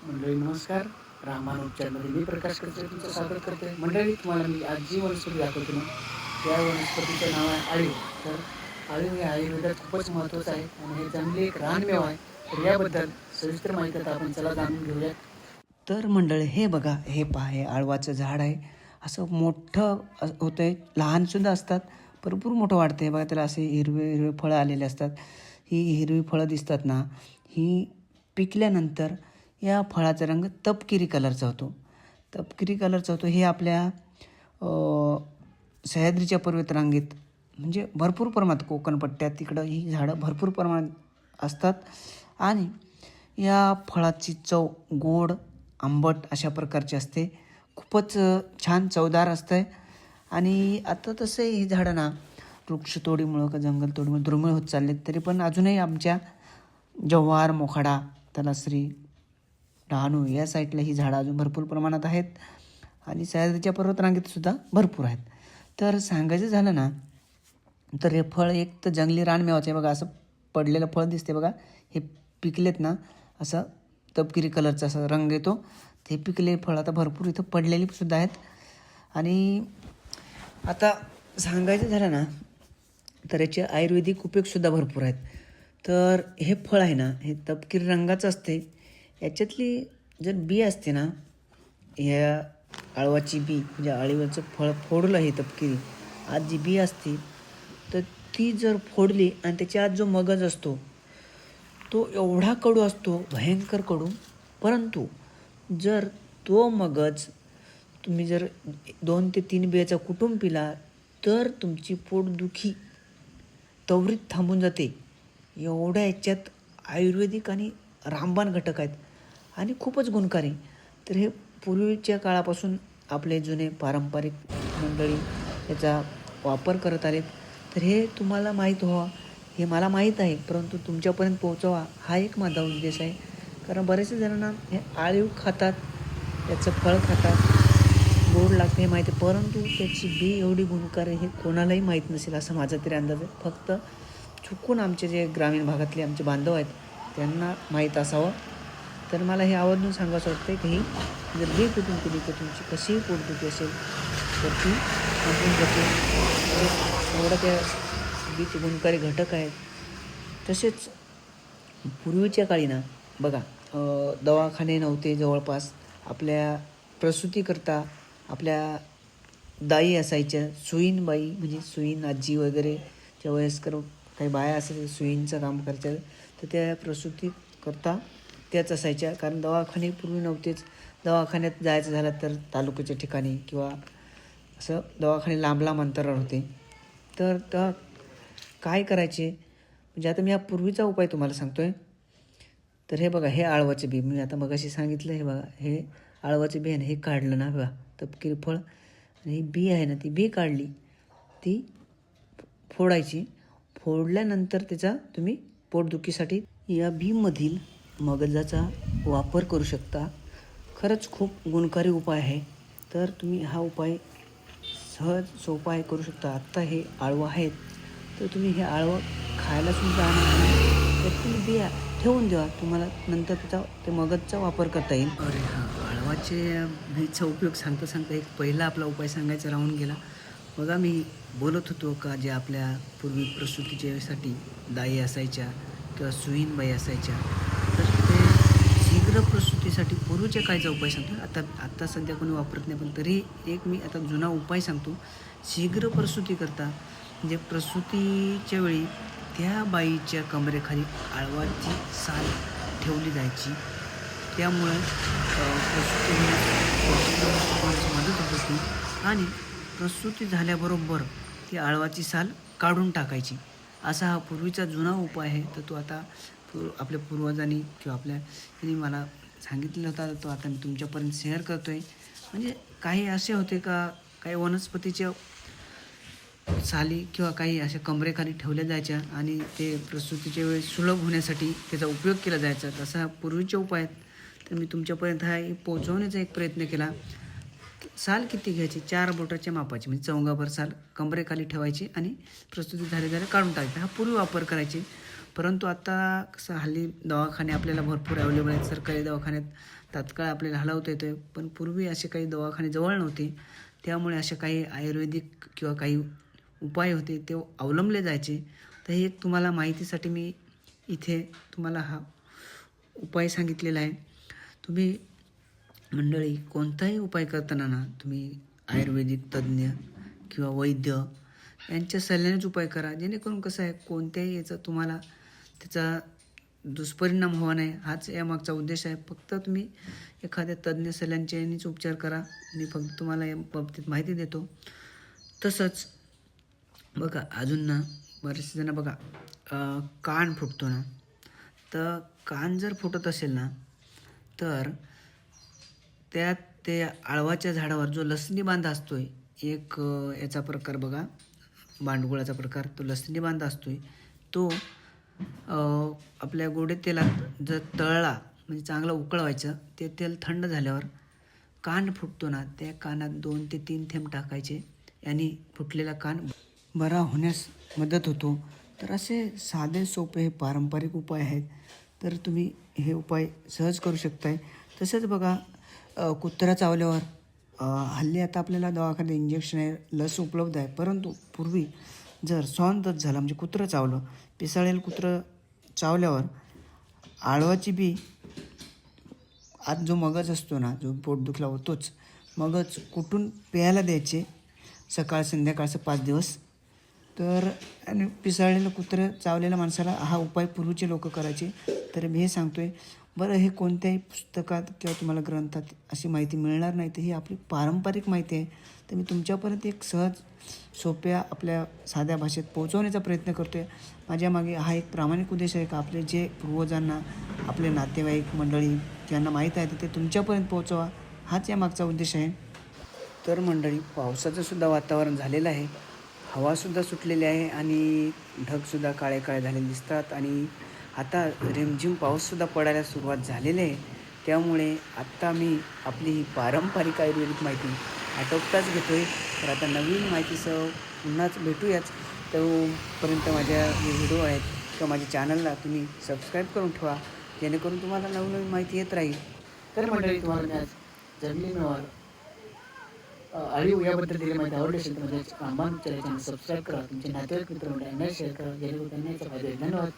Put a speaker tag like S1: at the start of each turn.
S1: मंडळी नमस्कार. रामानुज चॅनलमध्ये मी प्रकाश करते तुमचं स्वागत करते. मंडळी तुम्हाला मी आज जी वनस्पती दाखवतो ना त्या वनस्पतीचं नाव आहे आळीव. तर आळीव हे आयुर्वेदात खूपच महत्त्वाचं आहे आणि हे जंगली एक रानमेवा आहे. तर याबद्दल सविस्तर माहिती आता आपण चला जाणून घेऊयात.
S2: तर मंडळी हे बघा, हे पहा, हे आळवाचं झाड आहे. असं मोठं होतं आहे, लहानसुद्धा असतात, भरपूर मोठं वाढतं आहे बघा. त्याला असे हिरवे हिरवे फळं आलेले असतात. ही हिरवी फळं दिसतात ना, ही पिकल्यानंतर या फळाचा रंग तपकिरी कलरचा होतो. तपकिरी कलरचा होतो. हे आपल्या सह्याद्रीच्या पर्वत रांगेत म्हणजे भरपूर प्रमाणात कोकणपट्ट्यात तिकडं ही झाडं भरपूर प्रमाणात असतात. आणि या फळाची चव गोड आंबट अशा प्रकारची असते. खूपच छान चवदार असतं आहे. आणि आता तसं ही झाडं ना वृक्षतोडीमुळं का जंगलतोडीमुळे दुर्मिळ होत चालले, तरी पण अजूनही आमच्या जव्हार, मोखाडा, तलासरी, डहाणू या साईडला ही झाडं अजून भरपूर प्रमाणात आहेत. आणि सह्याद्रीच्या पर्वतरांगेतसुद्धा भरपूर आहेत. तर सांगायचं झालं ना, तर हे फळ एक तर जंगली रानमेवाचं आहे बघा. असं पडलेलं फळ दिसते बघा. हे पिकलेत ना, असं तपकिरी कलरचा असा रंग येतो. ते पिकलेले फळ आता भरपूर इथं पडलेली सुद्धा आहेत. आणि आता सांगायचं झालं ना, तर याचे आयुर्वेदिक उपयोगसुद्धा भरपूर आहेत. तर हे फळ आहे ना, हे तपकिरी रंगाचं असते. याच्यातली जर बी असते ना, ह्या आळवाची बी म्हणजे आळीवाचं फळ फोडलं हे तपकिरी आत जी बी असते, तर ती जर फोडली आणि त्याच्या आत जो मगज असतो तो एवढा कडू असतो, भयंकर कडू. परंतु जर तो मगज तुम्ही जर 2 ते 3 बियाचा कुटुंब पिला तर तुमची पोटदुखी त्वरित थांबून जाते. एवढ्या याच्यात आयुर्वेदिक आणि रामबाण घटक आहेत आणि खूपच गुणकारी. तर हे पूर्वीच्या काळापासून आपले जुने पारंपरिक मंडळी याचा वापर करत आलेत. तर हे तुम्हाला माहीत व्हावं, हे मला माहीत आहे, परंतु तुमच्यापर्यंत पोहोचवा हा एक माझा उद्देश आहे. कारण बरेचसे जणांना हे आळीव खातात, त्याचं फळ खातात, गोड लागते हे माहिती आहे, परंतु त्याची बी एवढी गुणकारी हे कोणालाही माहीत नसेल असा माझा तरी अंदाज आहे. फक्त चुकून आमचे जे ग्रामीण भागातले आमचे बांधव आहेत त्यांना माहीत असावं. तर मला हे आवर्जून सांगायचं वाटतं की ही जर बी कुठून केली तर तुमची कशीही पोटदुखी असेल तर ती थांबून जाते. एवढं त्या बीचे गुणकारी घटक आहेत. तसेच पूर्वीच्या काळी ना बघा, दवाखाने नव्हते जवळपास. आपल्या प्रसूतीकरता आपल्या दाई असायच्या, सुईणबाई म्हणजे सुईण आजी वगैरे ज्या वयस्कर काही बाया असायच्या सुईंचं काम करायच्या, तर त्या प्रसूतीकरता त्याच असायच्या. कारण दवाखाने पूर्वी नव्हतेच. दवाखान्यात जायचं झालं तर तालुक्याच्या ठिकाणी किंवा असं दवाखाने लांब लांब अंतरावर होते. तर काय करायचे म्हणजे आता मी हा पूर्वीचा उपाय तुम्हाला सांगतो आहे. तर हे बघा, हे आळवाचे बी मी आता मगाशी सांगितलं. हे बघा, हे आळवाचे बी आहे ना, हे काढलं ना बघा तपकिरी फळ, आणि ही बी आहे ना ती बी काढली, ती फोडायची. फोडल्यानंतर त्याचा तुम्ही पोटदुखीसाठी या बीमधील मगजाचा वापर करू शकता. खरंच खूप गुणकारी उपाय आहे. तर तुम्ही हा उपाय सहज सोपा आहे करू शकता. आत्ता हे आळवं आहेत तर तुम्ही हे आळवं खायलासुद्धा आणा, त्यातील बिया ठेवून द्या. तुम्हाला नंतर त्याचा ते मगजचा वापर करता येईल. अरे हां, आळवाचे बीचा उपयोग सांगता सांगता एक पहिला आपला उपाय सांगायचा राहून गेला बघा. मी बोलत होतो का जे आपल्या पूर्वी प्रसूतीच्यासाठी दाई असायच्या किंवा सुईणबाई असायच्या, तर ते शीघ्र प्रसूतीसाठी पूर्वीच्या काळचा उपाय सांगतो. आत्ता सध्या कोणी वापरत नाही, पण तरी एक मी आता जुना उपाय सांगतो. शीघ्र प्रसूतीकरता म्हणजे प्रसूतीच्या वेळी त्या बाईच्या कमरेखाली आळवाची साल ठेवली जायची. त्यामुळे प्रसूती होण्यास मदत होत होती. आणि प्रसूती झाल्याबरोबर ती आळवाची साल काढून टाकायची. असा हा पूर्वीचा जुना उपाय आहे. तर तो आता आपल्या पूर्वजांनी किंवा आपल्या यांनी मला सांगितलेला होता, तो आता मी तुमच्यापर्यंत शेअर करतो आहे. म्हणजे काही असे होते का, काही वनस्पतीच्या साली किंवा काही अशा कमरेखाली ठेवल्या जायच्या आणि ते प्रसूतीच्या वेळेस सुलभ होण्यासाठी त्याचा उपयोग केला जायचा. तसा पूर्वीचे उपाय आहेत. तर मी तुमच्यापर्यंत हा पोहोचवण्याचा एक प्रयत्न केला. साल किती घ्यायची, 4 बोटाच्या मापाची म्हणजे चौंगाभर साल कमरेखाली ठेवायची आणि प्रस्तुती झाल्या काढून टाकायची. हा पूर्वी वापर करायचे. परंतु आता कसं हल्ली दवाखाने आपल्याला भरपूर अवेलेबल आहेत. सरकारी दवाखान्यात तात्काळ आपल्याला हलवता येतं आहे. पण पूर्वी असे काही दवाखाने जवळ नव्हते, त्यामुळे असे काही आयुर्वेदिक किंवा काही उपाय होते ते अवलंबले जायचे. तर हे एक तुम्हाला माहितीसाठी मी इथे तुम्हाला हा उपाय सांगितलेला आहे. तुम्ही मंडळी कोणताही उपाय करताना ना तुम्ही आयुर्वेदिक तज्ज्ञ किंवा वैद्य यांच्या सल्ल्यानेच उपाय करा, जेणेकरून कसं आहे कोणत्याही याचा तुम्हाला त्याचा दुष्परिणाम व्हावा नाही, हाच यामागचा उद्देश आहे. फक्त तुम्ही एखाद्या तज्ज्ञ सल्ल्यांच्या यानेच उपचार करा. मी फक्त तुम्हाला या बाबतीत माहिती देतो. तसंच बघा अजून ना बरेचसे जण बघा कान फुटतो ना, तर कान जर फुटत असेल ना तर त्यात ते आळवाच्या झाडावर जो लसणी बांधा असतोय एक याचा प्रकार बघा, भांडगुळाचा प्रकार, तो लसणी बांधा असतोय तो आपल्या गोडे तेलात जर तळला म्हणजे चांगला उकळवायचं, ते तेल थंड झाल्यावर कान फुटतो ना त्या कानात 2 ते 3 थेंब टाकायचे, यांनी फुटलेला कान बरा होण्यास मदत होतो. तर असे साधे सोपे हे पारंपरिक उपाय आहेत, तर तुम्ही हे उपाय सहज करू शकताय. तसंच बघा कुत्रा चावल्यावर हल्ली आता आपल्याला दवाखान्यात इंजेक्शन आहे, लस उपलब्ध आहे. परंतु पूर्वी जर श्वानदंश झाला म्हणजे कुत्रं चावलं, पिसाळेल कुत्रं चावल्यावर आळवाची बी आत जो मगज असतो ना, जो पोट दुखला होतोच मगज कुटून प्यायला द्यायचे सकाळ संध्याकाळचं 5 दिवस. तर आणि पिसाळलेलं कुत्रं चावलेल्या माणसाला हा उपाय पूर्वीचे लोक करायचे. तर मी हे सांगतो आहे. बरं हे कोणत्याही पुस्तकात किंवा तुम्हाला ग्रंथात अशी माहिती मिळणार नाही, तर ही आपली पारंपरिक माहिती आहे. तर मी तुमच्यापर्यंत एक सहज सोप्या आपल्या साध्या भाषेत पोहोचवण्याचा प्रयत्न करतो आहे. माझ्या मागे हा एक प्रामाणिक उद्देश आहे का आपले जे पूर्वजांना आपले नातेवाईक मंडळी ज्यांना माहीत आहे ते तुमच्यापर्यंत पोहोचवा, हाच या मागचा उद्देश आहे. तर मंडळी पावसाचं सुद्धा वातावरण झालेलं आहे, हवासुद्धा सुटलेली आहे आणि ढगसुद्धा काळे काळे झालेले दिसतात आणि आता रिमझिम पाऊससुद्धा पडायला सुरुवात झालेली आहे. त्यामुळे आत्ता मी आपली ही पारंपरिक आयुर्वेदिक माहिती आटोपताच घेतो आहे. तर आता नवीन माहितीसह पुन्हाच भेटूयाच. तोपर्यंत माझ्या जे व्हिडिओ आहेत किंवा माझ्या चॅनलला तुम्ही सबस्क्राईब करून ठेवा, जेणेकरून तुम्हाला नवनवीन माहिती येत राहील.
S1: तर मंडळी तुम्हाला मी आज जंगली मेवार अळीव याबद्दल दिली माहिती आवडली असेल तर माझ्या रामबाण चॅनल सबस्क्राईब करा, तुमचे नातेवाईक मित्रमंडळी यांना शेअर करा, जेणेकरून त्यांना याचा फायदा होईल. धन्यवाद.